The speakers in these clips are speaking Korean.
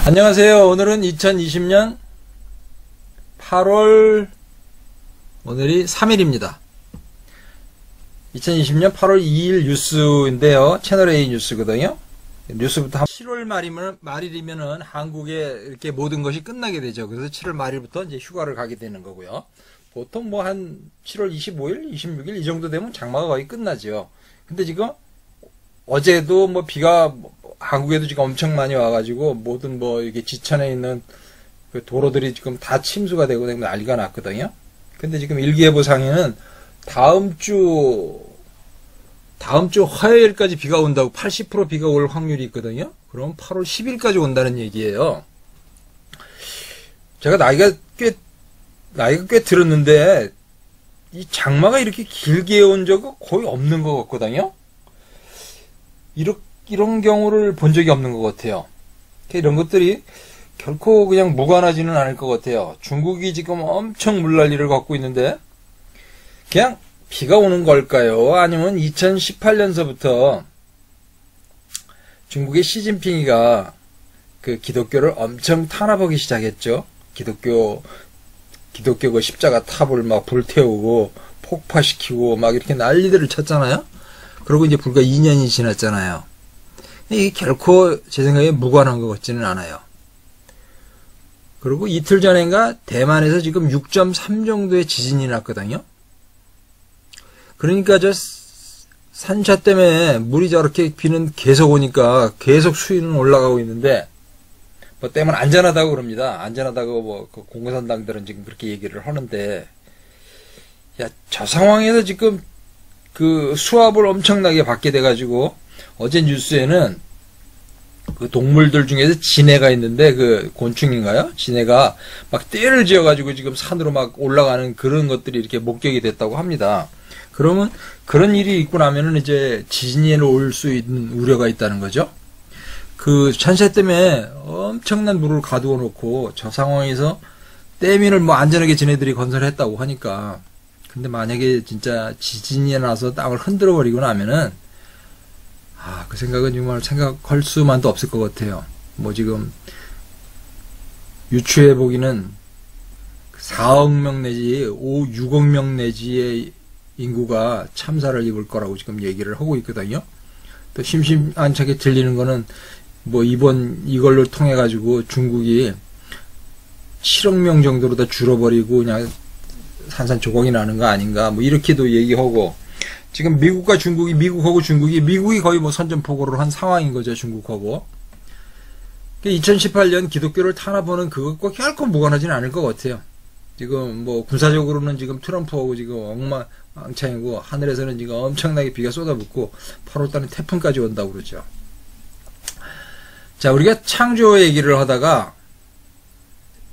안녕하세요. 오늘은 2020년 8월 오늘이 3일입니다. 2020년 8월 2일 뉴스인데요. 채널A 뉴스거든요. 뉴스부터 7월 말일이면은 한국에 이렇게 모든 것이 끝나게 되죠. 그래서 7월 말일부터 이제 휴가를 가게 되는 거고요. 보통 뭐 한 7월 25일, 26일 이 정도 되면 장마가 거의 끝나죠. 근데 지금 어제도 뭐 비가 한국에도 지금 엄청 많이 와가지고 모든 뭐 이게 지천에 있는 그 도로들이 지금 다 침수가 되고 난리가 났거든요. 근데 지금 일기예보상에는 다음 주 화요일까지 비가 온다고 80% 비가 올 확률이 있거든요. 그럼 8월 10일까지 온다는 얘기예요. 제가 나이가 꽤 들었는데 이 장마가 이렇게 길게 온 적은 거의 없는 것 같거든요. 이런 경우를 본 적이 없는 것 같아요. 이런 것들이 결코 그냥 무관하지는 않을 것 같아요. 중국이 지금 엄청 물난리를 갖고 있는데 그냥 비가 오는 걸까요? 아니면 2018년서부터 중국의 시진핑이가 그 기독교를 엄청 탄압하기 시작했죠. 기독교 그 십자가 탑을 막 불태우고 폭파시키고 막 이렇게 난리들을 쳤잖아요. 그리고 이제 불과 2년이 지났잖아요. 이게 결코 제 생각에 무관한 것 같지는 않아요. 그리고 이틀 전인가 대만에서 지금 6.3 정도의 지진이 났거든요. 그러니까 저 산차 때문에 물이 저렇게 비는 계속 오니까 계속 수위는 올라가고 있는데 뭐 때문에 안전하다고 그럽니다. 안전하다고 뭐 그 공산당들은 지금 그렇게 얘기를 하는데 야, 저 상황에서 지금 그 수압을 엄청나게 받게 돼가지고 어제 뉴스에는 그 동물들 중에서 진해가 있는데 그 곤충인가요? 진해가 막 떼를 지어가지고 지금 산으로 막 올라가는 그런 것들이 이렇게 목격이 됐다고 합니다. 그러면 그런 일이 있고 나면은 이제 지진이 올 수 있는 우려가 있다는 거죠. 그 산세 때문에 엄청난 물을 가두어 놓고 저 상황에서 댐을 뭐 안전하게 지네들이 건설했다고 하니까 근데 만약에 진짜 지진이 나서 땅을 흔들어 버리고 나면은 그 생각은 정말 생각할 수만도 없을 것 같아요. 뭐 지금 유추해 보기는 4억 명 내지 6억 명 내지의 인구가 참사를 입을 거라고 지금 얘기를 하고 있거든요. 또 심심한척에 들리는 거는 뭐 이걸로 통해 가지고 중국이 7억 명 정도로 다 줄어버리고 그냥 산산조각이 나는 거 아닌가 뭐 이렇게도 얘기하고 지금 미국하고 중국이 미국이 거의 뭐 선전포고를 한 상황인 거죠. 중국하고 2018년 기독교를 탄압하는 그것과 결코 무관하지는 않을 것 같아요. 지금 뭐 군사적으로는 지금 트럼프하고 지금 엉망창이고 하늘에서는 지금 엄청나게 비가 쏟아붓고 8월달에 태풍까지 온다고 그러죠. 자, 우리가 창조 얘기를 하다가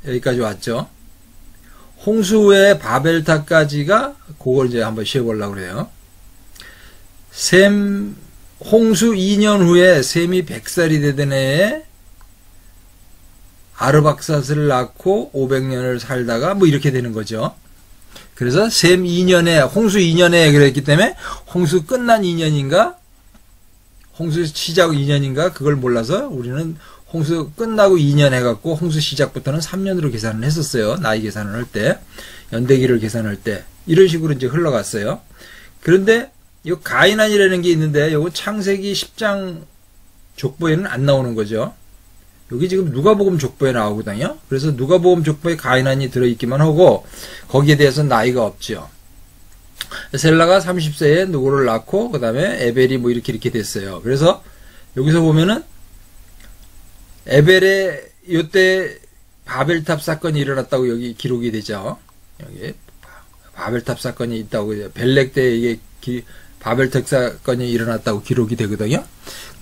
여기까지 왔죠. 홍수 후에 바벨탑까지가 그걸 이제 한번 쉬어보려고 그래요. 홍수 2년 후에 셈이 100살이 되던 해에 아르박삿을 낳고 500년을 살다가 뭐 이렇게 되는 거죠. 그래서 셈 2년에 홍수 2년에 그랬기 때문에 홍수 끝난 2년인가 홍수 시작 2년인가 그걸 몰라서 우리는 홍수 끝나고 2년 해갖고 홍수 시작부터는 3년으로 계산을 했었어요. 나이 계산을 할 때 연대기를 계산할 때 이런 식으로 이제 흘러갔어요. 그런데 이 가이난이라는 게 있는데 이거 창세기 10장 족보에는 안 나오는 거죠. 여기 지금 누가복음 족보에 나오거든요. 그래서 누가복음 족보에 가이난이 들어있기만 하고 거기에 대해서 나이가 없죠. 셀라가 30세에 누구를 낳고 그 다음에 에벨이 뭐 이렇게 됐어요. 그래서 여기서 보면은 에벨의 요때 바벨탑 사건이 일어났다고 여기 기록이 되죠. 여기 바벨탑 사건이 있다고 벨렉 때 이게 바벨탑 사건이 일어났다고 기록이 되거든요.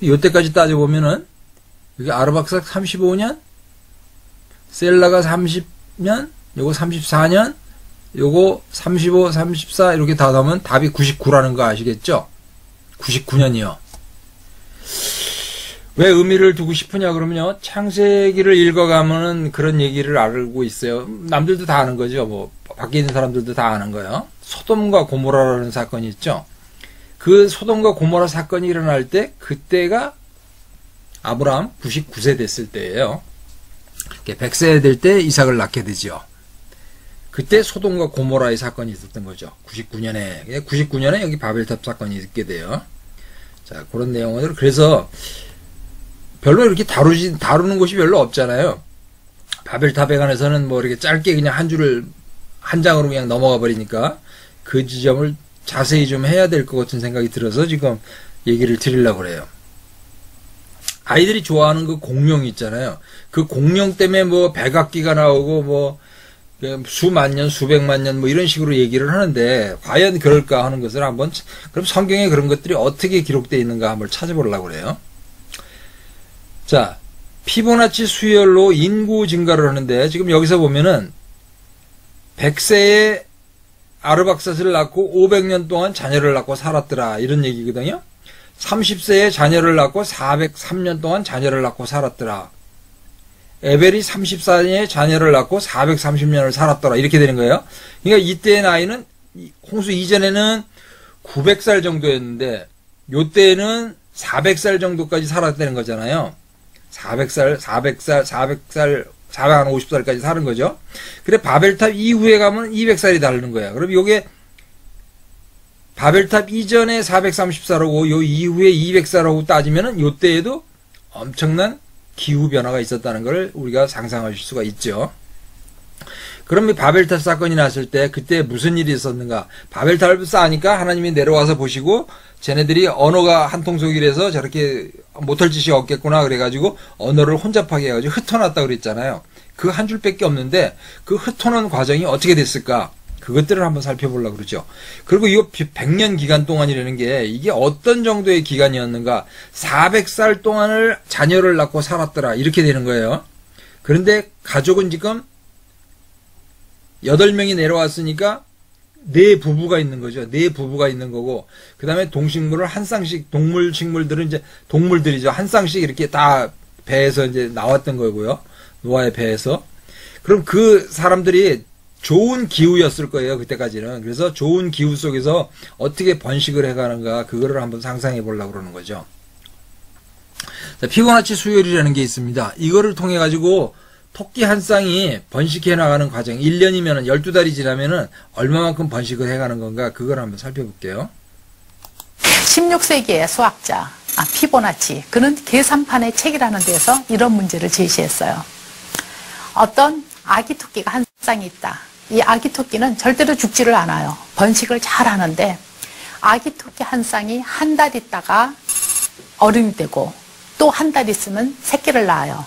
요때까지 따져보면은 여기 아르박삿 35년, 셀라가 30년, 요거 34년, 요거 35, 34 이렇게 다 하면 답이 99라는 거 아시겠죠? 99년이요. 왜 의미를 두고 싶으냐 그러면요. 창세기를 읽어가면은 그런 얘기를 알고 있어요. 남들도 다 아는 거죠. 뭐 밖에 있는 사람들도 다 아는 거예요. 소돔과 고모라라는 사건이 있죠. 그 소돔과 고모라 사건이 일어날 때 그때가 아브라함 99세 됐을 때예요. 100세 될 때 이삭을 낳게 되죠. 그때 소돔과 고모라의 사건이 있었던 거죠. 99년에 여기 바벨탑 사건이 있게 돼요. 자, 그런 내용을 그래서 별로 이렇게 다루는 곳이 별로 없잖아요. 바벨탑에 관해서는 뭐 이렇게 짧게 그냥 한 장으로 그냥 넘어가 버리니까 그 지점을 자세히 좀 해야 될 것 같은 생각이 들어서 지금 얘기를 드리려고 그래요. 아이들이 좋아하는 그 공룡 있잖아요. 그 공룡 때문에 뭐 백악기가 나오고 뭐 수만 년, 수백만 년 뭐 이런 식으로 얘기를 하는데 과연 그럴까 하는 것을 한번 그럼 성경에 그런 것들이 어떻게 기록되어 있는가 한번 찾아보려고 그래요. 자, 피보나치 수열로 인구 증가를 하는데 지금 여기서 보면은 100세에 아르박삿을 낳고 500년 동안 자녀를 낳고 살았더라 이런 얘기거든요. 30세에 자녀를 낳고 403년 동안 자녀를 낳고 살았더라. 에벨이 34년에 자녀를 낳고 430년을 살았더라 이렇게 되는 거예요. 그러니까 이때의 나이는 홍수 이전에는 900살 정도였는데 요때는 400살 정도까지 살았다는 거잖아요. 450살까지 사는 거죠. 그래 바벨탑 이후에 가면 200살이 다르는 거야. 그럼 요게 바벨탑 이전에 430살하고 요 이후에 200살하고 따지면은 요때에도 엄청난 기후 변화가 있었다는 걸 우리가 상상하실 수가 있죠. 그럼 이 바벨탑 사건이 났을 때 그때 무슨 일이 있었는가? 바벨탑을 쌓으니까 하나님이 내려와서 보시고 쟤네들이 언어가 한통속이라서 저렇게 못할 짓이 없겠구나 그래가지고 언어를 혼잡하게 해가지고 흩어놨다 그랬잖아요. 그 한 줄밖에 없는데 그 흩어놓은 과정이 어떻게 됐을까? 그것들을 한번 살펴보려고 그러죠. 그리고 이 100년 기간 동안이라는 게 이게 어떤 정도의 기간이었는가? 400살 동안을 자녀를 낳고 살았더라 이렇게 되는 거예요. 그런데 가족은 지금 8명이 내려왔으니까 4부부가 있는 거죠. 4부부가 있는 거고 그 다음에 동식물을 한 쌍씩 식물들은 이제 동물들이죠. 한 쌍씩 이렇게 다 배에서 이제 나왔던 거고요. 노아의 배에서. 그럼 그 사람들이 좋은 기후였을 거예요. 그때까지는. 그래서 좋은 기후 속에서 어떻게 번식을 해가는가 그거를 한번 상상해 보려고 그러는 거죠. 자, 피보나치 수열이라는 게 있습니다. 이거를 통해 가지고 토끼 한 쌍이 번식해 나가는 과정 1년이면 12달이 지나면은 얼마만큼 번식을 해가는 건가 그걸 한번 살펴볼게요. 16세기의 수학자 피보나치 그는 계산판의 책이라는 데서 이런 문제를 제시했어요. 어떤 아기 토끼가 한 쌍이 있다. 이 아기 토끼는 절대로 죽지를 않아요. 번식을 잘 하는데 아기 토끼 한 쌍이 한 달 있다가 어른이 되고 또 한 달 있으면 새끼를 낳아요.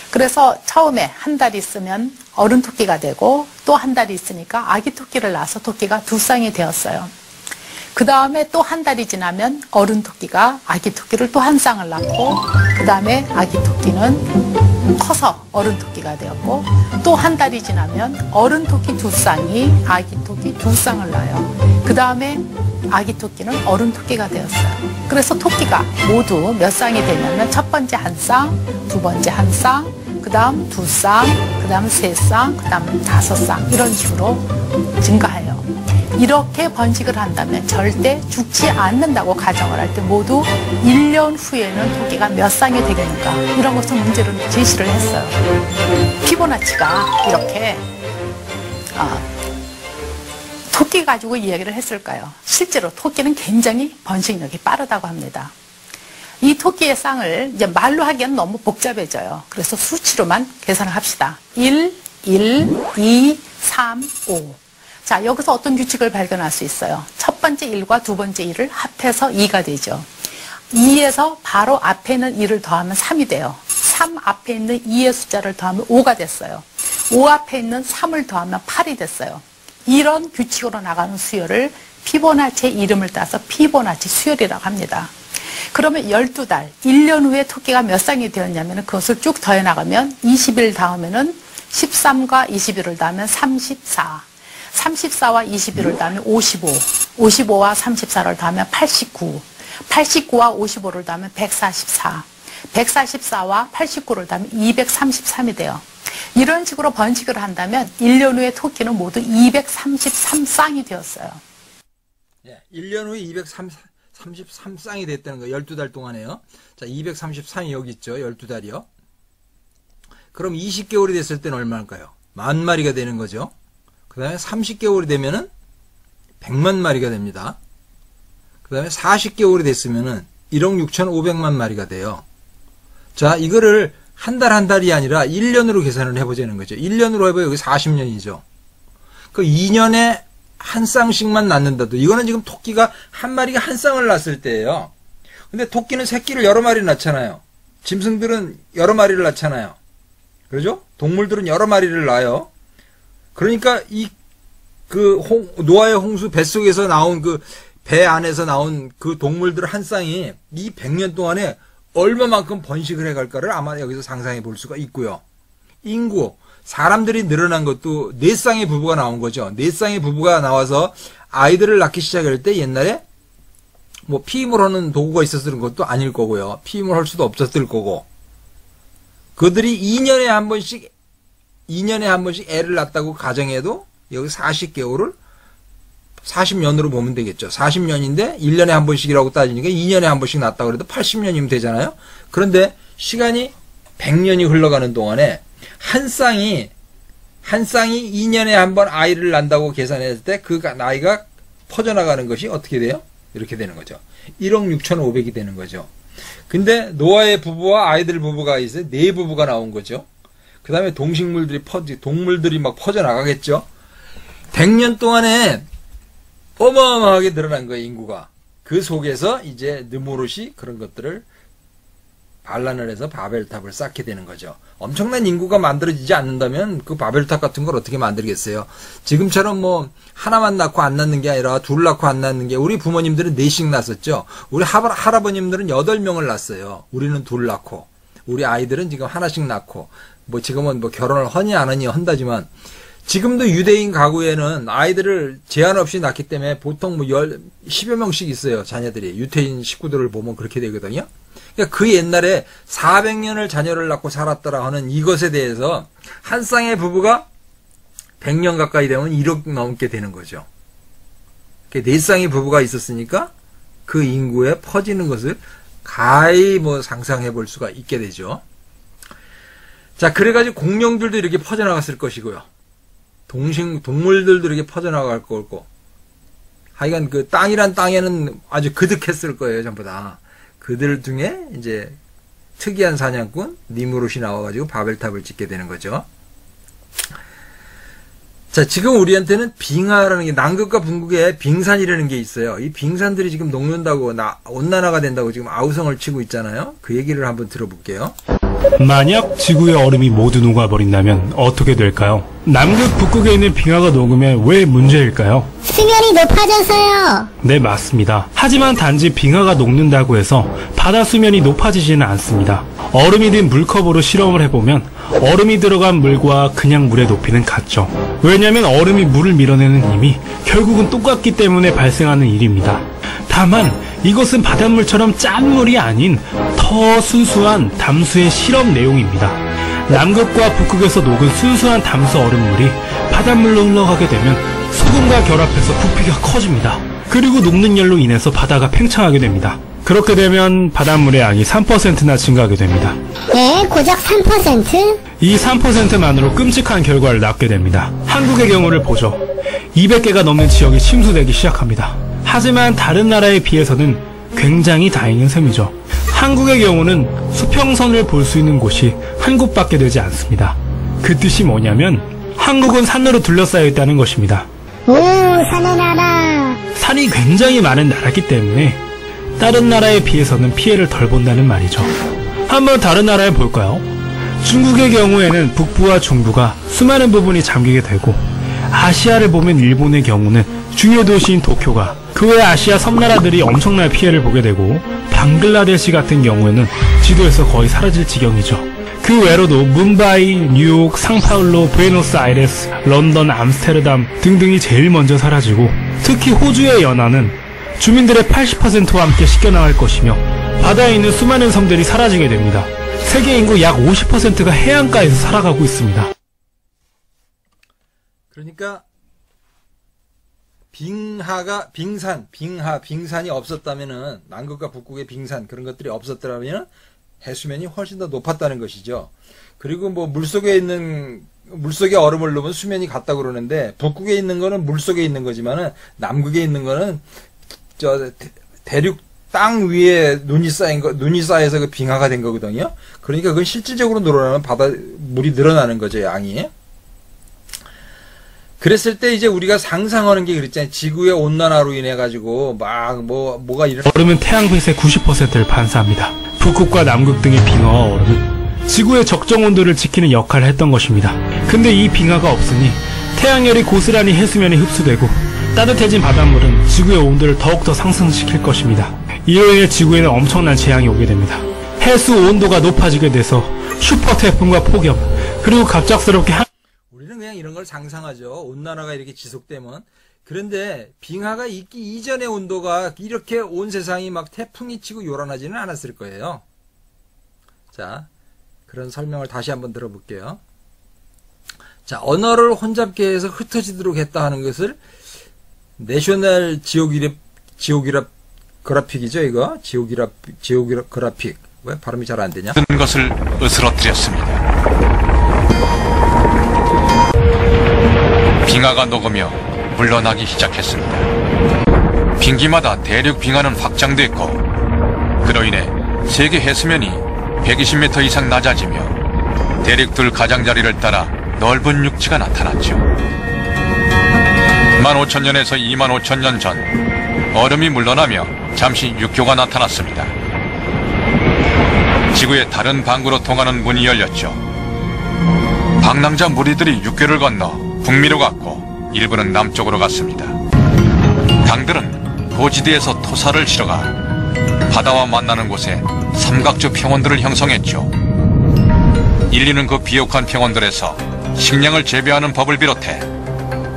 그래서 처음에 한 달 있으면 어른 토끼가 되고 또 한 달이 있으니까 아기 토끼를 낳아서 토끼가 2쌍이 되었어요. 그 다음에 또 한 달이 지나면 어른 토끼가 아기 토끼를 또 한 쌍을 낳고 그 다음에 아기 토끼는 커서 어른 토끼가 되었고 또 한 달이 지나면 어른 토끼 2쌍이 아기 토끼 2쌍을 낳아요. 그 다음에 아기 토끼는 어른 토끼가 되었어요. 그래서 토끼가 모두 몇 쌍이 되냐면 첫 번째 한 쌍, 두 번째 한 쌍, 그 다음 2쌍, 그 다음 3쌍, 그 다음 5쌍 이런 식으로 증가해요. 이렇게 번식을 한다면 절대 죽지 않는다고 가정을 할 때 모두 1년 후에는 토끼가 몇 쌍이 되겠는가 이런 것을 문제로 제시를 했어요. 피보나치가 이렇게 토끼 가지고 이야기를 했을까요? 실제로 토끼는 굉장히 번식력이 빠르다고 합니다. 이 토끼의 쌍을 이제 말로 하기에는 너무 복잡해져요. 그래서 수치로만 계산을 합시다. 1, 2, 3, 5. 자, 여기서 어떤 규칙을 발견할 수 있어요. 첫 번째 1과 두 번째 1을 합해서 2가 되죠. 2에서 바로 앞에 있는 1을 더하면 3이 돼요. 3 앞에 있는 2의 숫자를 더하면 5가 됐어요. 5 앞에 있는 3을 더하면 8이 됐어요. 이런 규칙으로 나가는 수열을 피보나치의 이름을 따서 피보나치 수열이라고 합니다. 그러면 12달, 1년 후에 토끼가 몇 쌍이 되었냐면 그것을 쭉 더해 나가면 20일 다음에는 13과 21을 더하면 34. 34와 21을 더하면 55, 55와 34를 더하면 89, 89와 55를 더하면 144, 144와 89를 더하면 233이 돼요. 이런 식으로 번식을 한다면 1년 후에 토끼는 모두 233쌍이 되었어요. 예, 1년 후에 233쌍이 됐다는 거예요. 12달 동안에요. 자, 233이 여기 있죠. 12달이요. 그럼 20개월이 됐을 때는 얼마일까요? 10,000마리가 되는 거죠. 그 다음에 30개월이 되면은 100만 마리가 됩니다. 그 다음에 40개월이 됐으면은 1억 6,500만 마리가 돼요. 자, 이거를 한 달 한 달이 아니라 1년으로 계산을 해보자는 거죠. 1년으로 해봐요. 여기 40년이죠. 그 2년에 한 쌍씩만 낳는다도, 이거는 지금 토끼가 한 마리가 한 쌍을 낳았을 때예요. 근데 토끼는 새끼를 여러 마리 낳잖아요. 짐승들은 여러 마리를 낳잖아요. 그러죠? 동물들은 여러 마리를 낳아요. 그러니까 노아의 홍수 뱃속에서 나온 배 안에서 나온 그 동물들 한 쌍이 이 100년 동안에 얼마만큼 번식을 해갈까를 아마 여기서 상상해 볼 수가 있고요. 인구, 사람들이 늘어난 것도 4쌍의 부부가 나온 거죠. 4쌍의 부부가 나와서 아이들을 낳기 시작할 때 옛날에 뭐 피임을 하는 도구가 있었을 것도 아닐 거고요. 피임을 할 수도 없었을 거고. 그들이 2년에 한 번씩 애를 낳았다고 가정해도 여기 40개월을 40년으로 보면 되겠죠. 40년인데 1년에 한 번씩이라고 따지니까 2년에 한 번씩 낳았다고 그래도 80년이면 되잖아요. 그런데 시간이 100년이 흘러가는 동안에 한 쌍이 2년에 한 번 아이를 낳는다고 계산했을 때 그 나이가 퍼져나가는 것이 어떻게 돼요? 이렇게 되는 거죠. 1억 6,500이 되는 거죠. 근데 노아의 부부와 아이들 부부가 있어요. 4부부가 나온 거죠. 그 다음에 동물들이 막 퍼져나가겠죠. 100년 동안에 어마어마하게 늘어난 거예요, 인구가. 그 속에서 이제 느무롯이 그런 것들을 반란을 해서 바벨탑을 쌓게 되는 거죠. 엄청난 인구가 만들어지지 않는다면 그 바벨탑 같은 걸 어떻게 만들겠어요? 지금처럼 뭐 하나만 낳고 안 낳는 게 아니라 둘 낳고 안 낳는 게, 우리 부모님들은 4씩 낳았었죠. 우리 할아버님들은 8명을 낳았어요. 우리는 둘 낳고, 우리 아이들은 지금 하나씩 낳고, 뭐 지금은 뭐 결혼을 하니 안 하니 한다지만, 지금도 유대인 가구에는 아이들을 제한 없이 낳기 때문에 보통 뭐 10여 명씩 있어요, 자녀들이. 유태인 식구들을 보면 그렇게 되거든요. 그러니까 그 옛날에 400년을 자녀를 낳고 살았더라 하는 이것에 대해서 한 쌍의 부부가 100년 가까이 되면 1억 넘게 되는 거죠. 4쌍의 부부가 있었으니까 그 인구에 퍼지는 것을 가히 뭐 상상해 볼 수가 있게 되죠. 자, 그래가지고 공룡들도 이렇게 퍼져나갔을 것이고요. 동물들도 이렇게 퍼져나갈 거고, 하여간 그 땅이란 땅에는 아주 그득했을 거예요, 전부 다. 그들 중에 이제 특이한 사냥꾼 니무롯이 나와가지고 바벨탑을 짓게 되는 거죠. 자, 지금 우리한테는 빙하라는 게, 남극과 북극에 빙산이라는 게 있어요. 이 빙산들이 지금 녹는다고, 온난화가 된다고 지금 아우성을 치고 있잖아요. 그 얘기를 한번 들어볼게요. 만약 지구의 얼음이 모두 녹아버린다면 어떻게 될까요? 남극, 북극에 있는 빙하가 녹으면 왜 문제일까요? 수면이 높아져서요. 네, 맞습니다. 하지만 단지 빙하가 녹는다고 해서 바다 수면이 높아지지는 않습니다. 얼음이 든 물컵으로 실험을 해보면 얼음이 들어간 물과 그냥 물의 높이는 같죠. 왜냐하면 얼음이 물을 밀어내는 힘이 결국은 똑같기 때문에 발생하는 일입니다. 다만 이것은 바닷물처럼 짠 물이 아닌 더 순수한 담수의 실험 내용입니다. 남극과 북극에서 녹은 순수한 담수 얼음물이 바닷물로 흘러가게 되면 소금과 결합해서 부피가 커집니다. 그리고 녹는 열로 인해서 바다가 팽창하게 됩니다. 그렇게 되면 바닷물의 양이 3%나 증가하게 됩니다. 네, 고작 3%? 이 3%만으로 끔찍한 결과를 낳게 됩니다. 한국의 경우를 보죠. 200개가 넘는 지역이 침수되기 시작합니다. 하지만 다른 나라에 비해서는 굉장히 다행인 셈이죠. 한국의 경우는 수평선을 볼 수 있는 곳이 한 곳밖에 되지 않습니다. 그 뜻이 뭐냐면 한국은 산으로 둘러싸여 있다는 것입니다. 오, 산의 나라. 산이 굉장히 많은 나라이기 때문에 다른 나라에 비해서는 피해를 덜 본다는 말이죠. 한번 다른 나라에 볼까요? 중국의 경우에는 북부와 중부가 수많은 부분이 잠기게 되고, 아시아를 보면 일본의 경우는 중요 도시인 도쿄가, 그 외 아시아 섬나라들이 엄청난 피해를 보게 되고, 방글라데시 같은 경우에는 지도에서 거의 사라질 지경이죠. 그 외로도 뭄바이, 뉴욕, 상파울로, 부에노스아이레스, 런던, 암스테르담 등등이 제일 먼저 사라지고, 특히 호주의 연안은 주민들의 80%와 함께 씻겨나갈 것이며 바다에 있는 수많은 섬들이 사라지게 됩니다. 세계 인구 약 50%가 해안가에서 살아가고 있습니다. 그러니까 빙산이 없었다면은 남극과 북극의 빙산 그런 것들이 없었더라면 해수면이 훨씬 더 높았다는 것이죠. 그리고 뭐 물속에 얼음을 넣으면 수면이 같다고 그러는데 북극에 있는 거는 물속에 있는 거지만은 남극에 있는 거는 대륙 땅 위에 눈이 쌓여서 그 빙하가 된 거거든요. 그러니까 그건 실질적으로 늘어나면 물이 늘어나는 거죠, 양이. 그랬을 때 이제 우리가 상상하는 게 그랬잖아요. 지구의 온난화로 인해 가지고 뭐가 얼음은 태양빛의 90%를 반사합니다. 북극과 남극 등의 빙하와 얼음은 지구의 적정 온도를 지키는 역할을 했던 것입니다. 근데 이 빙하가 없으니 태양열이 고스란히 해수면에 흡수되고 따뜻해진 바닷물은 지구의 온도를 더욱더 상승시킬 것입니다. 이로 인해 지구에는 엄청난 재앙이 오게 됩니다. 해수 온도가 높아지게 돼서 슈퍼 태풍과 폭염, 그리고 갑작스럽게 우리는 그냥 이런 걸 상상하죠. 온난화가 이렇게 지속되면. 그런데 빙하가 있기 이전의 온도가 이렇게 온 세상이 막 태풍이 치고 요란하지는 않았을 거예요. 자, 그런 설명을 다시 한번 들어볼게요. 자, 언어를 혼잡게 해서 흩어지도록 했다 하는 것을 내셔널 지오그래픽이죠, 이거? 지오그래픽. 왜 발음이 잘 안 되냐? 모든 것을 으스러뜨렸습니다. 빙하가 녹으며 물러나기 시작했습니다. 빙기마다 대륙 빙하는 확장됐고 그로 인해 세계 해수면이 120m 이상 낮아지며 대륙들 가장자리를 따라 넓은 육지가 나타났죠. 15,000년에서 25,000년 전 얼음이 물러나며 잠시 육교가 나타났습니다. 지구의 다른 방구로 통하는 문이 열렸죠. 방랑자 무리들이 육교를 건너 북미로 갔고 일부는 남쪽으로 갔습니다. 강들은 고지대에서 토사를 실어가 바다와 만나는 곳에 삼각주 평원들을 형성했죠. 인류는 그 비옥한 평원들에서 식량을 재배하는 법을 비롯해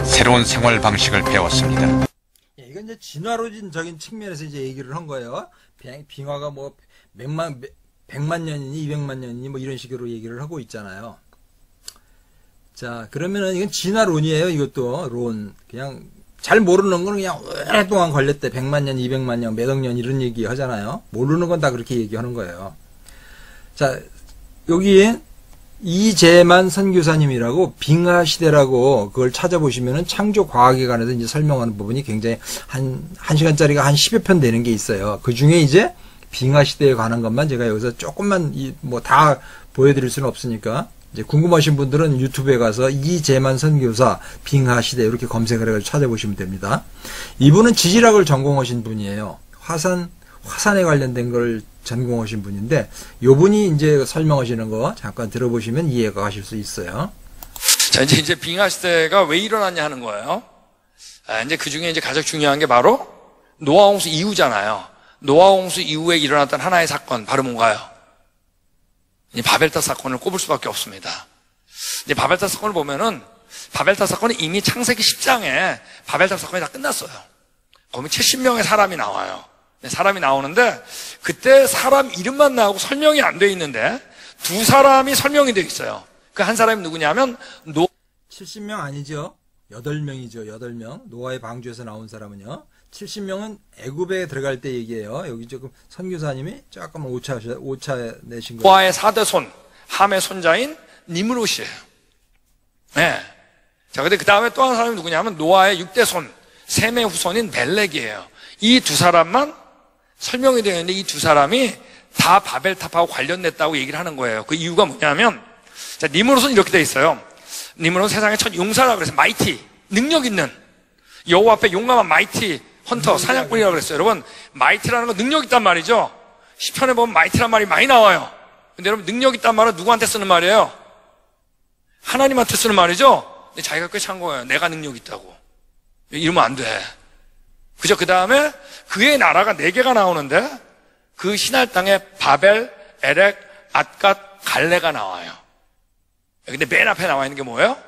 새로운 생활 방식을 배웠습니다. 이건 이제 진화론적인 측면에서 이제 얘기를 한 거예요. 빙하가 뭐 100만 년이니 200만 년이니 뭐 이런 식으로 얘기를 하고 있잖아요. 자, 그러면은 이건 진화론이에요. 이것도 론. 그냥 잘 모르는 거는 그냥 오랫동안 걸렸대. 100만 년, 200만 년, 몇 억 년 이런 얘기 하잖아요. 모르는 건 다 그렇게 얘기하는 거예요. 자, 여기 이재만 선교사님이라고 빙하 시대라고 그걸 찾아보시면은 창조 과학에 관해서 이제 설명하는 부분이 굉장히 한 시간짜리가 한 10여 편 되는 게 있어요. 그 중에 이제 빙하 시대에 관한 것만 제가 여기서 조금만 뭐 다 보여드릴 수는 없으니까 이제 궁금하신 분들은 유튜브에 가서 이재만 선교사 빙하 시대 이렇게 검색을 해가지고 찾아보시면 됩니다. 이분은 지질학을 전공하신 분이에요. 화산에 관련된 걸 전공하신 분인데 요분이 이제 설명하시는 거 잠깐 들어보시면 이해가 가실 수 있어요. 자, 이제 빙하 시대가 왜 일어났냐 하는 거예요. 이제 그 중에 이제 가장 중요한 게 바로 노아 홍수 이후잖아요. 노아 홍수 이후에 일어났던 하나의 사건 바로 뭔가요? 이 바벨탑 사건을 꼽을 수밖에 없습니다. 이제 바벨탑 사건을 보면은 바벨탑 사건은 이미 창세기 10장에 바벨탑 사건이 다 끝났어요. 거기 70명의 사람이 나와요. 사람이 나오는데 그때 사람 이름만 나오고 설명이 안 돼 있는데 두 사람이 설명이 돼 있어요. 그 한 사람이 누구냐면 70명 아니죠. 8명이죠. 8명. 노아의 방주에서 나온 사람은요. 70명은 애굽에 들어갈 때 얘기예요. 여기 조금 선교사님이 조금 오차 내신 거예요. 노아의 4대 손, 함의 손자인 니므롯이에요. 네. 자, 근데 그 다음에 또 한 사람이 누구냐면 노아의 6대 손, 셈의 후손인 멜렉이에요. 이 두 사람만 설명이 되어 있는데 이 두 사람이 다 바벨탑하고 관련됐다고 얘기를 하는 거예요. 그 이유가 뭐냐면, 자, 니므롯은 이렇게 돼 있어요. 니므롯은 세상의 첫 용사라고 그래서 마이티, 능력 있는 여호와 앞에 용감한 마이티 헌터, 사냥꾼이라고 그랬어요. 여러분, 마이티라는 건 능력 있단 말이죠. 시편에 보면 마이티란 말이 많이 나와요. 근데 여러분, 능력 있단 말은 누구한테 쓰는 말이에요? 하나님한테 쓰는 말이죠. 근데 자기가 꿰찬 거예요. 내가 능력 있다고. 이러면 안 돼. 그죠? 그 다음에 그의 나라가 4개가 나오는데 그 신할 땅에 바벨, 에렉, 앗갓, 갈레가 나와요. 근데 맨 앞에 나와 있는 게 뭐예요?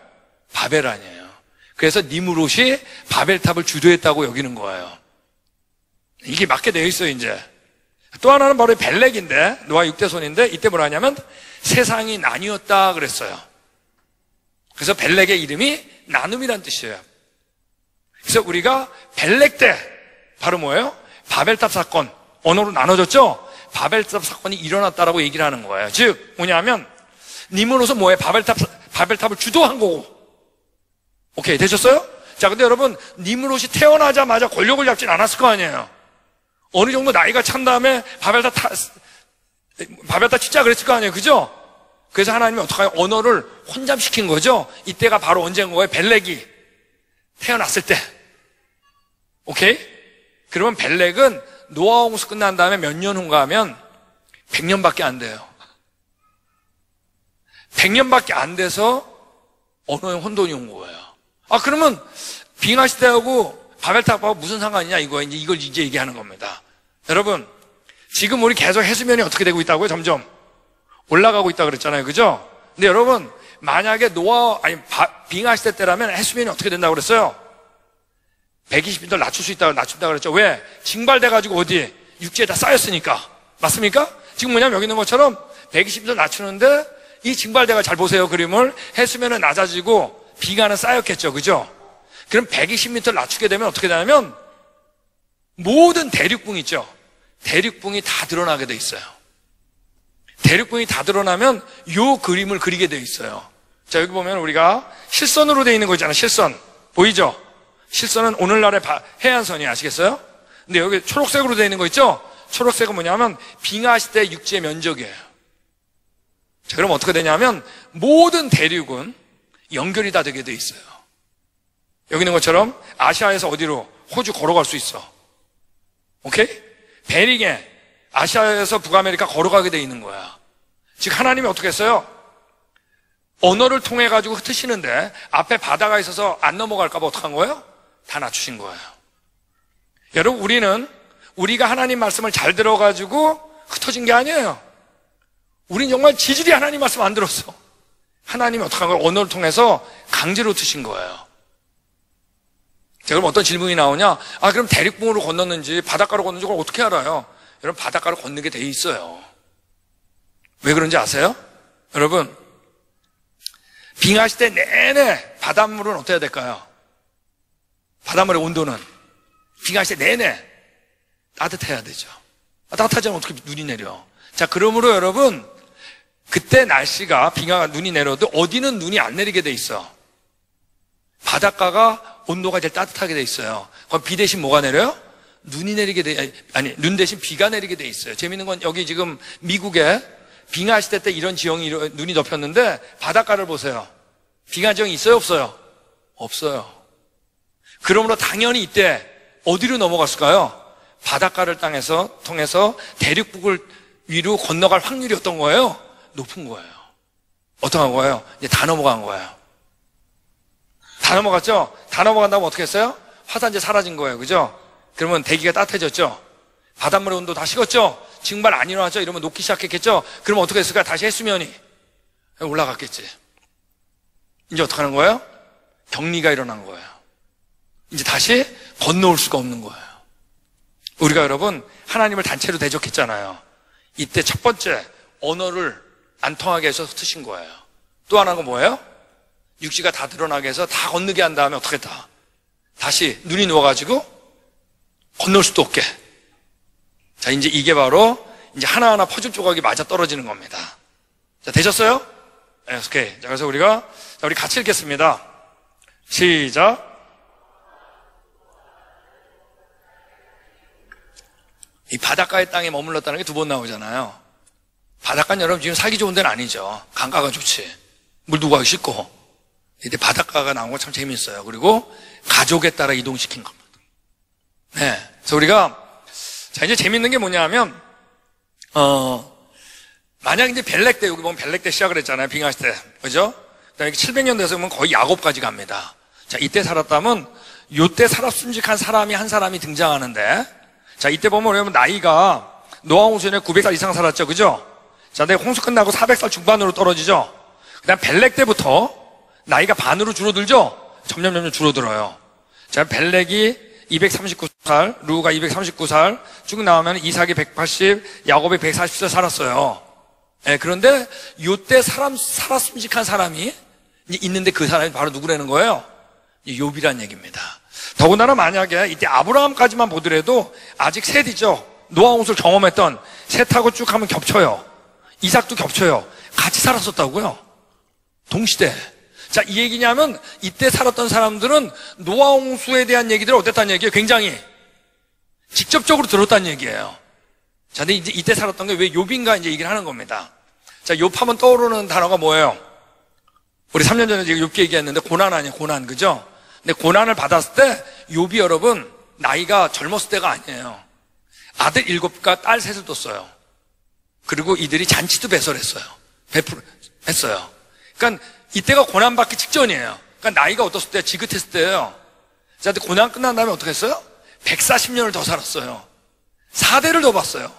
바벨 아니에요. 그래서 니므롯이 바벨탑을 주도했다고 여기는 거예요. 이게 맞게 되어 있어요, 이제. 또 하나는 바로 벨렉인데, 노아 6대 손인데, 이때 뭐라 하냐면 세상이 나뉘었다 그랬어요. 그래서 벨렉의 이름이 나눔이란 뜻이에요. 그래서 우리가 벨렉 때 바로 뭐예요? 바벨탑 사건, 언어로 나눠졌죠? 바벨탑 사건이 일어났다라고 얘기를 하는 거예요. 즉 뭐냐면 니므롯은 뭐예요? 바벨탑을 주도한 거고. 오케이, 되셨어요? 자, 근데 여러분, 니므롯이 태어나자마자 권력을 잡진 않았을 거 아니에요. 어느 정도 나이가 찬 다음에 바벨탑 짓자 그랬을 거 아니에요. 그죠? 그래서 하나님이 어떻게 하요? 언어를 혼잡시킨 거죠. 이때가 바로 언제인 거예요? 벨렉이 태어났을 때. 오케이? 그러면 벨렉은 노아 홍수 끝난 다음에 몇 년 후인가 하면 100년밖에 안 돼요. 100년밖에 안 돼서 언어의 혼돈이 온 거예요. 아, 그러면 빙하 시대하고 바벨탑하고 무슨 상관이냐 이거예요. 이걸 이제 얘기하는 겁니다. 여러분, 지금 우리 계속 해수면이 어떻게 되고 있다고요? 점점 올라가고 있다고 그랬잖아요. 그죠? 근데 여러분, 만약에 빙하 시대 때라면 해수면이 어떻게 된다고 그랬어요? 120m 낮춘다고 그랬죠. 왜? 징발돼가지고 어디? 육지에 다 쌓였으니까. 맞습니까? 지금 뭐냐면 여기 있는 것처럼 120m 낮추는데 이 징발대가 잘 보세요. 그림을. 해수면은 낮아지고 빙하는 쌓였겠죠. 그죠? 그럼 120m 낮추게 되면 어떻게 되냐면 모든 대륙붕 있죠. 대륙붕이 다 드러나게 돼 있어요. 대륙붕이 다 드러나면 요 그림을 그리게 돼 있어요. 자, 여기 보면 우리가 실선으로 돼 있는 거 있잖아요. 실선. 보이죠? 실선은 오늘날의 해안선이 아시겠어요? 근데 여기 초록색으로 되어 있는 거 있죠? 초록색은 뭐냐면 빙하 시대 육지의 면적이에요. 자, 그럼 어떻게 되냐면 모든 대륙은 연결이 다 되게 돼 있어요. 여기 있는 것처럼 아시아에서 어디로? 호주 걸어갈 수 있어. 오케이? 베링에 아시아에서 북아메리카 걸어가게 돼 있는 거야. 즉 하나님이 어떻게 했어요? 언어를 통해 가지고 흩으시는데 앞에 바다가 있어서 안 넘어갈까 봐 어떡한 거예요? 다 낮추신 거예요. 여러분, 우리가 하나님 말씀을 잘 들어가지고 흩어진 게 아니에요. 우린 정말 지질이 하나님 말씀 안 들었어. 하나님이 어떡한 거예요? 언어를 통해서 강제로 흩으신 거예요. 자, 그럼 어떤 질문이 나오냐? 아, 그럼 대륙붕으로 건넜는지 바닷가로 건넜는지 그걸 어떻게 알아요? 여러분, 바닷가로 건너게 돼 있어요. 왜 그런지 아세요? 여러분, 빙하 시대 내내 바닷물은 어때야 될까요? 바닷물의 온도는 빙하 시대 내내 따뜻해야 되죠. 따뜻하지 않으면 어떻게 눈이 내려? 자, 그러므로 여러분, 그때 날씨가 빙하가 눈이 내려도 어디는 눈이 안 내리게 돼 있어. 바닷가가 온도가 제일 따뜻하게 돼 있어요. 그럼 비 대신 뭐가 내려요? 눈이 내리게 눈 대신 비가 내리게 돼 있어요. 재밌는 건 여기 지금 미국에 빙하 시대 때 이런 지형이 눈이 덮였는데 바닷가를 보세요. 빙하 지형이 있어요, 없어요? 없어요. 그러므로 당연히 이때 어디로 넘어갔을까요? 바닷가를 통해서 대륙북을 위로 건너갈 확률이 어떤 거예요? 높은 거예요. 어떤 거예요? 이제 다 넘어간 거예요. 다 넘어갔죠? 다 넘어간다면 어떻게 했어요? 화산재 사라진 거예요. 그죠? 그러면 대기가 따뜻해졌죠? 바닷물의 온도 다 식었죠? 징발 안 일어났죠? 이러면 녹기 시작했겠죠? 그러면 어떻게 했을까요? 다시 해수면이 올라갔겠지. 이제 어떻게 하는 거예요? 격리가 일어난 거예요. 이제 다시 건너올 수가 없는 거예요. 우리가 여러분 하나님을 단체로 대적했잖아요. 이때 첫 번째 언어를 안 통하게 해서 흩으신 거예요. 또 하나가 뭐예요? 육지가 다 드러나게 해서 다 건너게 한 다음에 어떻게 했다? 다시 눈이 누워가지고 건널 수도 없게. 자, 이제 이게 바로 이제 하나하나 퍼즐 조각이 맞아 떨어지는 겁니다. 자, 되셨어요? 네, 오케이. 자, 그래서 우리 같이 읽겠습니다. 시작. 이 바닷가의 땅에 머물렀다는 게 두 번 나오잖아요. 바닷가는 여러분 지금 살기 좋은 데는 아니죠. 강가가 좋지. 물 두고 가기 쉽고. 이때 바닷가가 나온 거 참 재미있어요. 그리고 가족에 따라 이동시킨 겁니다. 네. 그래서 우리가, 자, 이제 재밌는 게 뭐냐 하면, 만약 이제 벨렉 때, 여기 보면 벨렉 때 시작을 했잖아요. 빙하 때. 그죠? 그 다음에 700년 돼서 보면 거의 야곱까지 갑니다. 자, 이때 살았다면, 요때 살았순직한 사람이 한 사람이 등장하는데, 자, 이때 보면 여러분 나이가 노아 홍수 전에 900살 이상 살았죠. 그죠? 자, 근데 홍수 끝나고 400살 중반으로 떨어지죠? 그 다음 벨렉 때부터 나이가 반으로 줄어들죠? 점점 줄어들어요. 자, 벨렉이 239살, 루가 239살, 쭉 나오면 이삭이 180, 야곱이 140살 살았어요. 예, 그런데 요때 살았음직한 사람이 있는데 그 사람이 바로 누구라는 거예요? 욥이란 얘기입니다. 더군다나 만약에 이때 아브라함까지만 보더라도 아직 셋이죠. 노아 홍수를 경험했던 셋하고 쭉 하면 겹쳐요. 이삭도 겹쳐요. 같이 살았었다고요. 동시대. 자, 이 얘기냐면 이때 살았던 사람들은 노아 홍수에 대한 얘기들을 어땠다는 얘기예요? 굉장히 직접적으로 들었다는 얘기예요. 자, 근데 이제 이때 살았던 게 왜 욥인가 이제 얘기를 하는 겁니다. 자, 욥하면 떠오르는 단어가 뭐예요? 우리 3년 전에 욥기 얘기했는데 고난 아니에요, 고난, 그죠? 근데 고난을 받았을 때 욥이 여러분 나이가 젊었을 때가 아니에요. 아들 7과 딸 3을 뒀어요. 그리고 이들이 잔치도 배설했어요. 했어요. 그러니까 이때가 고난받기 직전이에요. 그러니까 나이가 어떻을 때? 지긋했을 때예요. 자, 근데 고난 끝난 다음에 어떻게 했어요? 140년을 더 살았어요. 4대를 더 봤어요.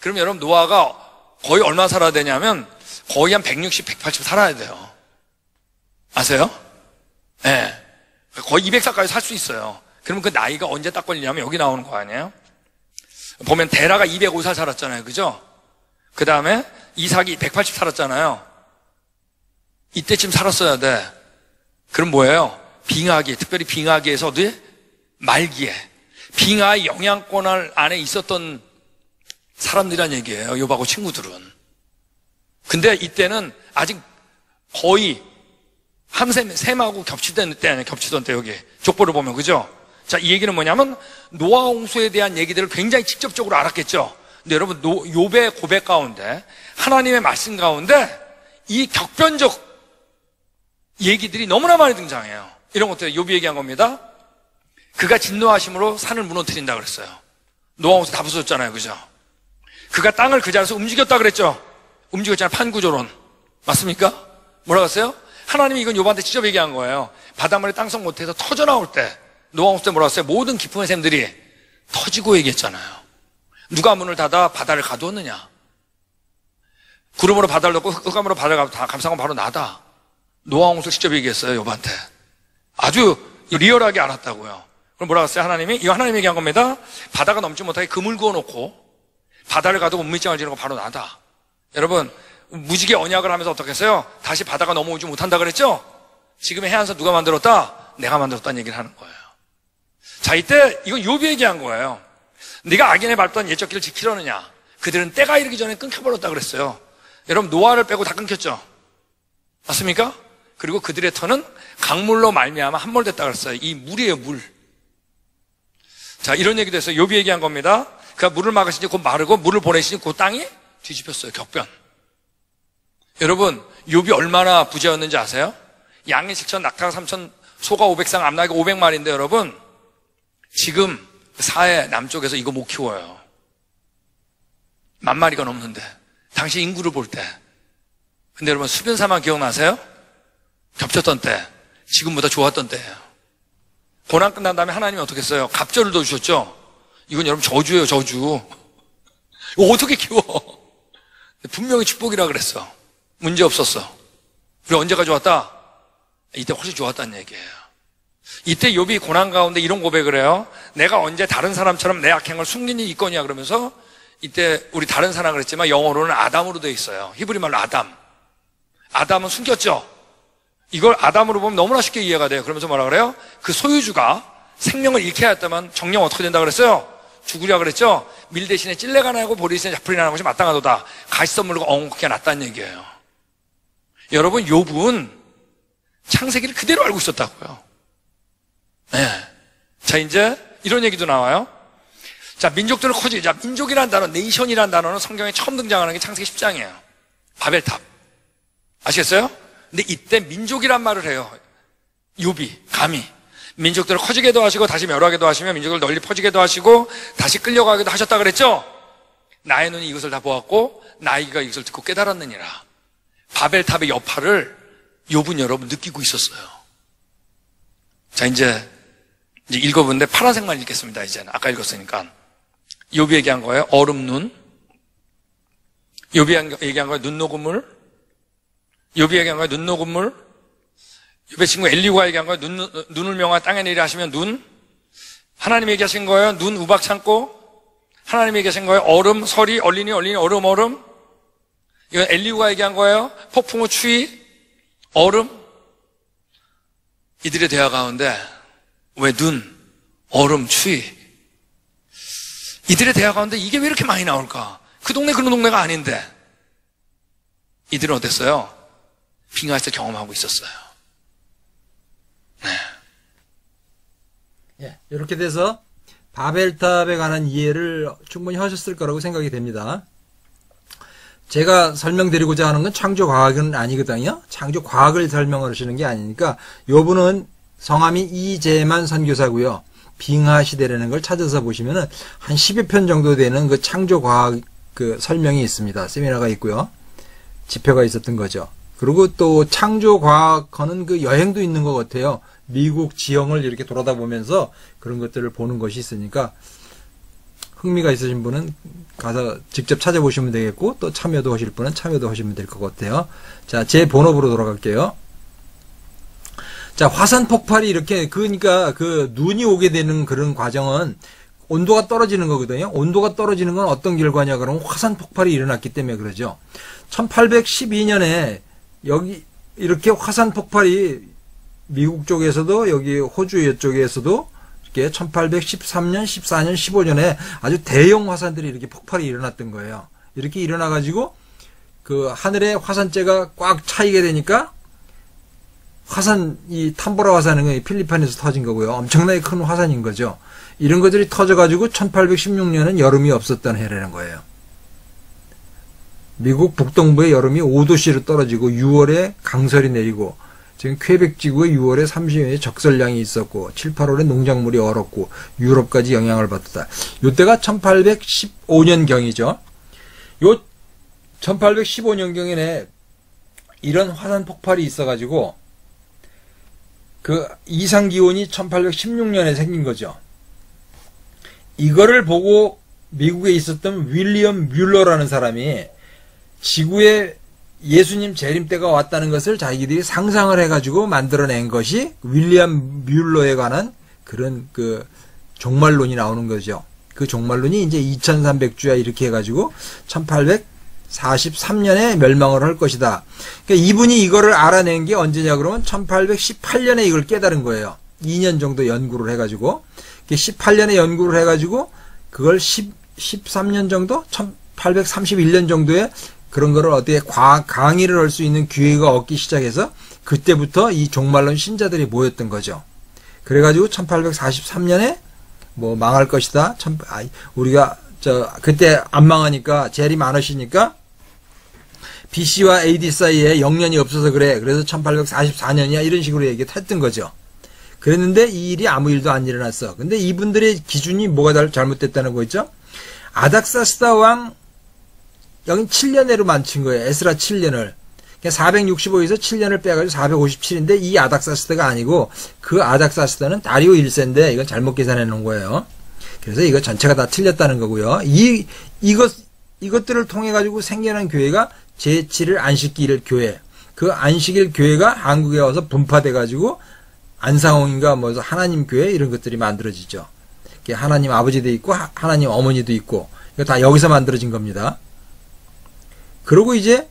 그럼 여러분 노아가 거의 얼마 살아야 되냐면 거의 한 160, 180 살아야 돼요. 아세요? 예. 네. 거의 200살까지 살 수 있어요. 그러면 그 나이가 언제 딱 걸리냐면 여기 나오는 거 아니에요? 보면 데라가 205살 살았잖아요. 그죠? 그 다음에 이삭이 180 살았잖아요. 이때쯤 살았어야 돼. 그럼 뭐예요? 빙하기, 특별히 빙하기에서 어디? 말기에. 빙하의 영향권 안에 있었던 사람들이란 얘기예요. 욥하고 친구들은. 근데 이때는 아직 거의 한 셈하고 겹치던 때 아니에요. 겹치던 때 여기. 족보를 보면, 그죠? 자, 이 얘기는 뭐냐면 노아 홍수에 대한 얘기들을 굉장히 직접적으로 알았겠죠. 근데 여러분 욥의 고백 가운데 하나님의 말씀 가운데 이 격변적 얘기들이 너무나 많이 등장해요. 이런 것들 욥이 얘기한 겁니다. 그가 진노하심으로 산을 무너뜨린다 그랬어요. 노아 홍수 다 부서졌잖아요. 그죠? 그가 땅을 그 자리에서 움직였다 그랬죠. 움직였잖아요. 판구조론. 맞습니까? 뭐라고 했어요? 하나님이 이건 욥한테 직접 얘기한 거예요. 바닷물이 땅속 못해서 터져 나올 때 노아 홍수 때 뭐라고 했어요? 모든 깊은 샘들이 터지고 얘기했잖아요. 누가 문을 닫아 바다를 가두었느냐? 구름으로 바다를 덮고 흑암으로 바다를 감싸고 바로 나다. 노아 홍수를 직접 얘기했어요. 욥한테. 아주 리얼하게 알았다고요. 그럼 뭐라고 했어요? 하나님이? 이거 하나님이 얘기한 겁니다. 바다가 넘지 못하게 금을 그어놓고 바다를 가두고 문밑장을 지르고 바로 나다. 여러분 무지개 언약을 하면서 어떻게 했어요? 다시 바다가 넘어오지 못한다 그랬죠? 지금의 해안선 누가 만들었다? 내가 만들었다는 얘기를 하는 거예요. 자, 이때 이건 욥이 얘기한 거예요. 네가 악인의 밟던 옛적 길을 지키려느냐? 그들은 때가 이르기 전에 끊겨버렸다 그랬어요. 여러분 노아를 빼고 다 끊겼죠? 맞습니까? 그리고 그들의 터는 강물로 말미암아 함몰됐다 그랬어요. 이 물이에요, 물. 자, 이런 얘기도 했어요. 욥이 얘기한 겁니다. 그가 물을 막으시니 곧 마르고 물을 보내시니 곧 땅이 뒤집혔어요. 격변. 여러분 욥이 얼마나 부자였는지 아세요? 양이 7천, 낙타가 3천, 소가 500쌍, 암나귀가 500마리인데 여러분 지금 사해 남쪽에서 이거 못 키워요. 10,000마리가 넘는데 당시 인구를 볼 때. 근데 여러분 수변사만 기억나세요? 겹쳤던 때, 지금보다 좋았던 때예요. 고난 끝난 다음에 하나님이 어떻게 했어요? 갑절을 더 주셨죠? 이건 여러분 저주예요, 저주. 이거 어떻게 키워? 분명히 축복이라 그랬어. 문제 없었어. 우리 언제가 좋았다? 이때 훨씬 좋았다는 얘기예요. 이때 욥이 고난 가운데 이런 고백을 해요. 내가 언제 다른 사람처럼 내 악행을 숨긴 일이 있거냐 그러면서 이때 우리 다른 사람 그랬지만 영어로는 아담으로 되어 있어요. 히브리 말로 아담. 아담은 숨겼죠. 이걸 아담으로 보면 너무나 쉽게 이해가 돼요. 그러면서 뭐라 그래요? 그 소유주가 생명을 잃게 하였다면 정령 어떻게 된다 그랬어요? 죽으려 그랬죠? 밀 대신에 찔레가 나고 보리 대신에 자풀이 나는 것이 마땅하도다. 가시 썰물과 엉겁게 낫다는 얘기예요. 여러분 욥은 창세기를 그대로 알고 있었다고요. 네. 자, 이제 이런 얘기도 나와요. 자, 민족들을 자, 민족이라는 단어, 네이션이라는 단어는 성경에 처음 등장하는 게 창세기 10장이에요. 바벨탑. 아시겠어요? 근데 이때 민족이란 말을 해요. 욥이, 감히. 민족들을 커지게도 하시고 다시 멸하게도 하시며 민족을 널리 퍼지게도 하시고 다시 끌려가기도 하셨다 그랬죠? 나의 눈이 이것을 다 보았고 나의 귀가 이것을 듣고 깨달았느니라. 바벨탑의 여파를 욥은 여러분 느끼고 있었어요. 자, 이제 읽어보는데 파란색만 읽겠습니다. 이제는 아까 읽었으니까. 욥이 얘기한 거예요. 얼음눈. 욥이 얘기한 거예요. 눈 녹은 물. 욥이 얘기한 거예요. 눈 녹은 물. 욥의 친구 엘리후가 얘기한 거예요. 눈을 명하여 땅에 내리라 하시면 눈. 하나님이 얘기하신 거예요. 눈 우박 참고. 하나님이 얘기하신 거예요. 얼음, 설이, 얼린이, 얼음, 얼음. 이건 엘리후가 얘기한 거예요. 폭풍 후 추위, 얼음. 이들의 대화 가운데 왜 눈, 얼음, 추위. 이들의 대화 가운데 이게 왜 이렇게 많이 나올까? 그 동네 그런 동네가 아닌데. 이들은 어땠어요? 빙하에서 경험하고 있었어요. 네. 예, 이렇게 돼서 바벨탑에 관한 이해를 충분히 하셨을 거라고 생각이 됩니다. 제가 설명드리고자 하는 건 창조과학은 아니거든요. 창조과학을 설명하시는 게 아니니까 요분은 성함이 이재만 선교사고요. 빙하시대라는 걸 찾아서 보시면은 한 10여 편 정도 되는 그 창조과학 그 설명이 있습니다. 세미나가 있고요. 집회가 있었던 거죠. 그리고 또 창조과학하는 그 여행도 있는 것 같아요. 미국 지형을 이렇게 돌아다 보면서 그런 것들을 보는 것이 있으니까 흥미가 있으신 분은 가서 직접 찾아보시면 되겠고 또 참여도 하실 분은 참여도 하시면 될 것 같아요. 자, 제 본업으로 돌아갈게요. 자, 화산 폭발이 이렇게 그러니까 그 눈이 오게 되는 그런 과정은 온도가 떨어지는 거거든요. 온도가 떨어지는 건 어떤 결과냐 그러면 화산 폭발이 일어났기 때문에 그러죠. 1812년에 여기 이렇게 화산 폭발이 미국 쪽에서도 여기 호주 쪽에서도 이렇게 1813년, 14년, 15년에 아주 대형 화산들이 이렇게 폭발이 일어났던 거예요. 이렇게 일어나 가지고 그 하늘에 화산재가 꽉 차이게 되니까 화산, 이 탐보라 화산은 필리핀에서 터진 거고요. 엄청나게 큰 화산인 거죠. 이런 것들이 터져가지고 1816년은 여름이 없었던 해라는 거예요. 미국 북동부의 여름이 5도씨로 떨어지고 6월에 강설이 내리고 지금 퀘벡 지구의 6월에 30일에 적설량이 있었고 7, 8월에 농작물이 얼었고 유럽까지 영향을 받았다. 이때가 1815년경이죠. 요 1815년경에 이런 화산 폭발이 있어가지고 그 이상기온이 1816년에 생긴 거죠. 이거를 보고 미국에 있었던 윌리엄 뮬러라는 사람이 지구에 예수님 재림 때가 왔다는 것을 자기들이 상상을 해가지고 만들어낸 것이 윌리엄 뮬러에 관한 그런 그 종말론이 나오는 거죠. 그 종말론이 이제 2300주야 이렇게 해가지고 1843년에 멸망을 할 것이다. 그러니까 이분이 이거를 알아낸 게 언제냐 그러면 1818년에 이걸 깨달은 거예요. 2년 정도 연구를 해가지고 18년에 연구를 해가지고 그걸 13년 정도 1831년 정도에 그런 거를 어떻게 강의를 할 수 있는 기회가 얻기 시작해서 그때부터 이 종말론 신자들이 모였던 거죠. 그래가지고 1843년에 뭐 망할 것이다. 우리가 그때 안 망하니까 재림 안 하시니까 BC와 AD 사이에 영년이 없어서 그래. 그래서 1844년이야 이런 식으로 얘기했던 거죠. 그랬는데 이 일이 아무 일도 안 일어났어. 근데 이분들의 기준이 뭐가 잘못됐다는 거죠? 아닥사스다 왕 여긴 7년내로 만친 거예요. 에스라 7년을. 465에서 7년을 빼가지고 457인데 이 아닥사스다가 아니고 그 아닥사스다는 다리오 1세인데 이건 잘못 계산해 놓은 거예요. 그래서 이거 전체가 다 틀렸다는 거고요. 이것들을 통해 가지고 생겨난 교회가 제7일 안식일 교회. 그 안식일 교회가 한국에 와서 분파돼 가지고 안상홍인가 뭐 하나님 교회 이런 것들이 만들어지죠. 하나님 아버지도 있고 하나님 어머니도 있고 이거 다 여기서 만들어진 겁니다. 그리고 이제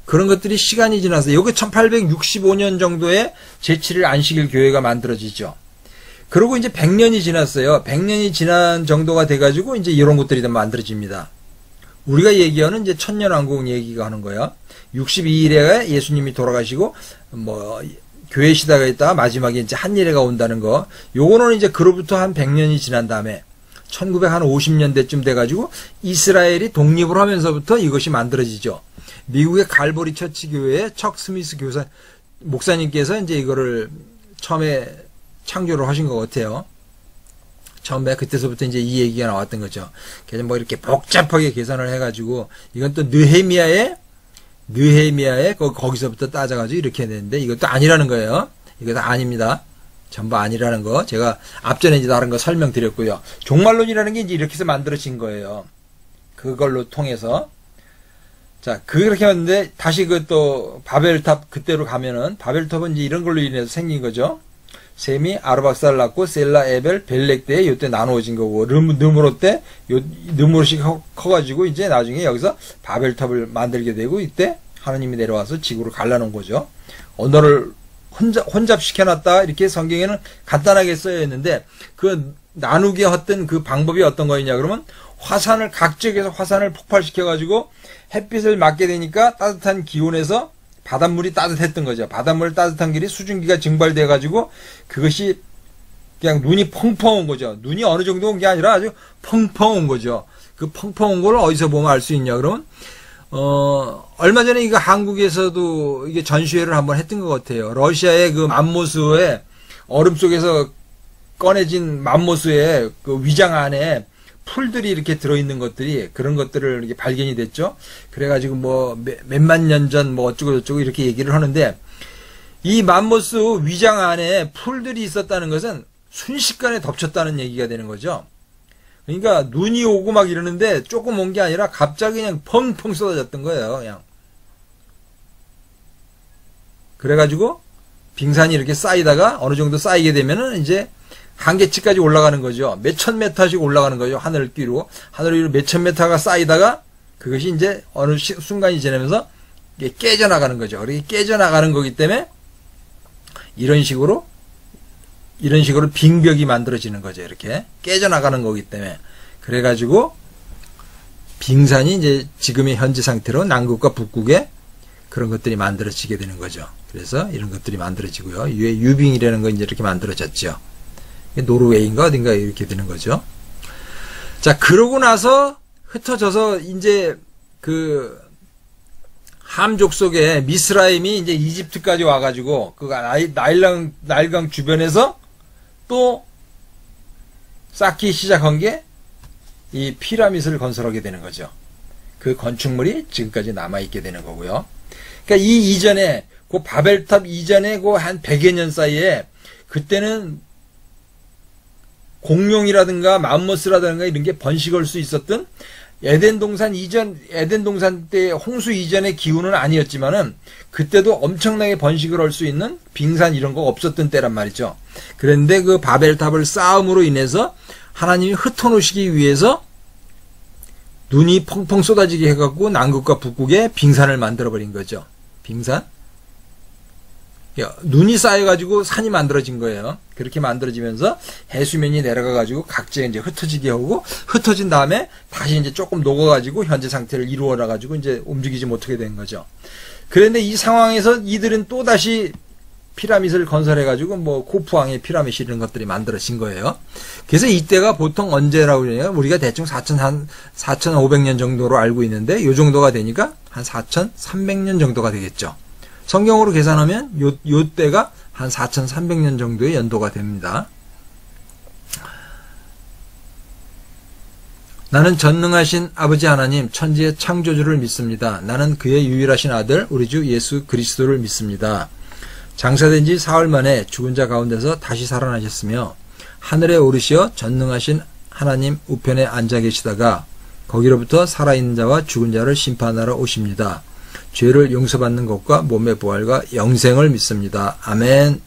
그런 것들이 시간이 지나서 여기 1865년 정도에 제7일 안식일 교회가 만들어지죠. 그리고 이제 100년이 지났어요. 100년이 지난 정도가 돼가지고 이제 이런 것들이 다 만들어집니다. 우리가 얘기하는 이제 천년왕국 얘기가 하는 거예요. 62일에 예수님이 돌아가시고 뭐 교회 시대가 있다가 마지막에 이제 한일회가 온다는 거. 요거는 이제 그로부터 한 100년이 지난 다음에 1950년대쯤 돼가지고 이스라엘이 독립을 하면서부터 이것이 만들어지죠. 미국의 갈보리 처치 교회의 척 스미스 목사님께서 이제 이거를 처음에 창조를 하신 것 같아요. 처음에 그때서부터 이제 이 얘기가 나왔던 거죠. 그래서 뭐 이렇게 복잡하게 계산을 해가지고 이건 또 느헤미야의 거기서부터 따져가지고 이렇게 했는데 이것도 아니라는 거예요. 이거 다 아닙니다. 전부 아니라는 거 제가 앞전에 이제 다른 거 설명드렸고요. 종말론이라는 게 이제 이렇게 해서 만들어진 거예요. 그걸로 통해서 자 그렇게 하는데 다시 그 또 바벨탑 그때로 가면은 바벨탑은 이제 이런 걸로 인해서 생긴 거죠. 셈이 아르박사를 낳고 셀라, 에벨, 벨렉 때 요때 나누어진 거고 느므롯 때 느므롯이 커가지고 이제 나중에 여기서 바벨탑을 만들게 되고 이때 하나님이 내려와서 지구를 갈라놓은 거죠. 언어를 혼잡시켜놨다 이렇게 성경에는 간단하게 써여 있는데 그 나누게 했던 그 방법이 어떤 거였냐 그러면 화산을 각 지역에서 화산을 폭발시켜가지고 햇빛을 맞게 되니까 따뜻한 기온에서 바닷물이 따뜻했던 거죠. 바닷물 따뜻한 길이 수증기가 증발돼가지고 그것이 그냥 눈이 펑펑 온 거죠. 눈이 어느 정도 온 게 아니라 아주 펑펑 온 거죠. 그 펑펑 온 걸 어디서 보면 알 수 있냐 그러면 얼마 전에 이거 한국에서도 이게 전시회를 한번 했던 것 같아요. 러시아의 그 맘모스의 얼음 속에서 꺼내진 맘모스의 그 위장 안에 풀들이 이렇게 들어있는 것들이 그런 것들을 이렇게 발견이 됐죠. 그래가지고 뭐 몇만 년 전 뭐 어쩌고저쩌고 이렇게 얘기를 하는데 이 맘모스 위장 안에 풀들이 있었다는 것은 순식간에 덮쳤다는 얘기가 되는 거죠. 그러니까 눈이 오고 막 이러는데 조금 온 게 아니라 갑자기 그냥 펑펑 쏟아졌던 거예요. 그냥. 그래가지고 빙산이 이렇게 쌓이다가 어느 정도 쌓이게 되면은 이제 한계치까지 올라가는 거죠. 몇천 메타씩 올라가는 거죠. 하늘 위로. 하늘 위로 몇천 메타가 쌓이다가 그것이 이제 어느 순간이 지나면서 이게 깨져나가는 거죠. 그렇게 깨져나가는 거기 때문에 이런 식으로 빙벽이 만들어지는 거죠. 이렇게 깨져나가는 거기 때문에. 그래가지고 빙산이 이제 지금의 현재 상태로 남극과 북극에 그런 것들이 만들어지게 되는 거죠. 그래서 이런 것들이 만들어지고요. 유빙이라는 건 이제 이렇게 만들어졌죠. 노르웨이인가 어딘가 이렇게 되는 거죠. 자, 그러고 나서 흩어져서 이제 그 함족 속에 미스라임이 이제 이집트까지 와가지고 그 나일강 주변에서 또 쌓기 시작한 게 이 피라밋을 건설하게 되는 거죠. 그 건축물이 지금까지 남아있게 되는 거고요. 그러니까 이 이전에 그 바벨탑 이전에 그 한 100여 년 사이에 그때는 공룡이라든가 맘모스라든가 이런 게 번식할 수 있었던 에덴 동산 때 홍수 이전의 기후는 아니었지만은 그때도 엄청나게 번식을 할 수 있는 빙산 이런 거 없었던 때란 말이죠. 그런데 그 바벨탑을 쌓음으로 인해서 하나님이 흩어놓으시기 위해서 눈이 펑펑 쏟아지게 해갖고 남극과 북극에 빙산을 만들어버린 거죠. 빙산? 눈이 쌓여가지고 산이 만들어진 거예요. 그렇게 만들어지면서 해수면이 내려가가지고 각지에 이제 흩어지게 하고 흩어진 다음에 다시 이제 조금 녹아가지고 현재 상태를 이루어나가지고 이제 움직이지 못하게 된 거죠. 그런데 이 상황에서 이들은 또 다시 피라밋을 건설해가지고 뭐 코프왕의 피라밋 이런 것들이 만들어진 거예요. 그래서 이때가 보통 언제라고 그러냐면 우리가 대충 4,500년 정도로 알고 있는데 요 정도가 되니까 한 4,300년 정도가 되겠죠. 성경으로 계산하면 요 때가 한 4,300년 정도의 연도가 됩니다. 나는 전능하신 아버지 하나님 천지의 창조주를 믿습니다. 나는 그의 유일하신 아들 우리 주 예수 그리스도를 믿습니다. 장사된 지 사흘 만에 죽은 자 가운데서 다시 살아나셨으며 하늘에 오르시어 전능하신 하나님 우편에 앉아 계시다가 거기로부터 살아있는 자와 죽은 자를 심판하러 오십니다. 죄를 용서받는 것과 몸의 부활과 영생을 믿습니다. 아멘.